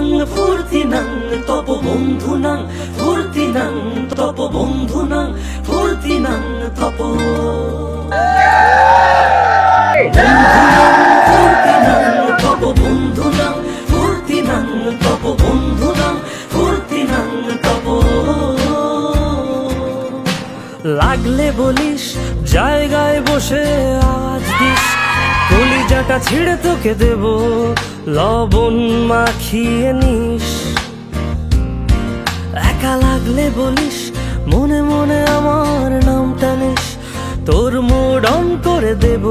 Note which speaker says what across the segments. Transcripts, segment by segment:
Speaker 1: নাং ফুর্তি নাং তব বন্ধু নাং ফুর্তি নাং তব বন্ধু নাং ফুর্তি নাং তব ফুর্তি নাং তব বন্ধু নাং ফুর্তি নাং তব বন্ধু নাং ফুর্তি নাং তব। লাগলে বলিস জায়গায় বসে আওয়াজ দিস, কলিজাটা ছিঁড়ে তোকে দেব লবণ মাখিয়ে নিস। একা লাগলে বলিস মনে মনে আমার নামটা নিস, তোর মুড অন করে দেব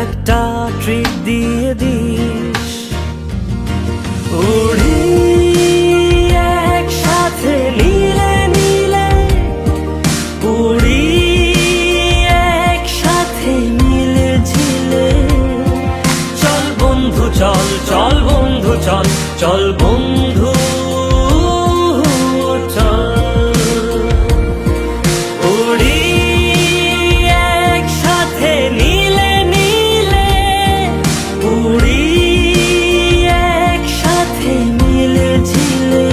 Speaker 1: একটা ট্রিট দিয়ে দিস। উড়ি একসাথে নীলে নীলে, উড়ি একসাথে মিলে ঝিলে, চল বন্ধু চল চল বন্ধু চল চল বন্ধু চল। উড়ি একসাথে নীলে নীলে, উড়ি একসাথে মিলে ঝিলে,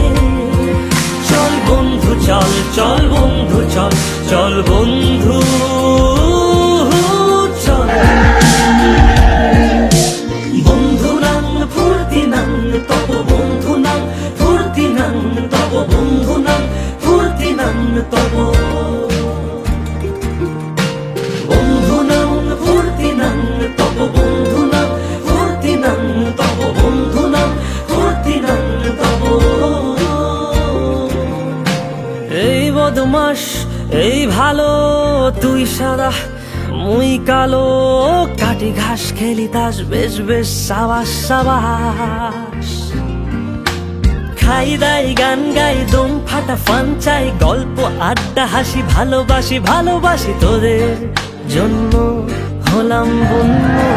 Speaker 1: চল বন্ধু চল চল বন্ধু চল চল বন্ধু চল। বন্ধু নাং ফুর্তি নাং তব বন্ধু নাং ফুর্তি নাং তব বন্ধু নাং ফুর্তি নাং তব। বন্ধু নাং ফুর্তি নাং তব বন্ধু নাং ফুর্তি নাং তব বন্ধু নাং ফুর্তি নাং তব। এই বদমাস এই ভালো তুই সাদা মুই কালো, কাটি ঘাস খেলি তাস বেশ বেশ সাবাস সাবাস। খাই দাই গান গাই দম ফাটা ফান চাই, গল্প আড্ডা হাসি ভালোবাসি ভালোবাসি, তোদের জন্য হলাম বন্ধু।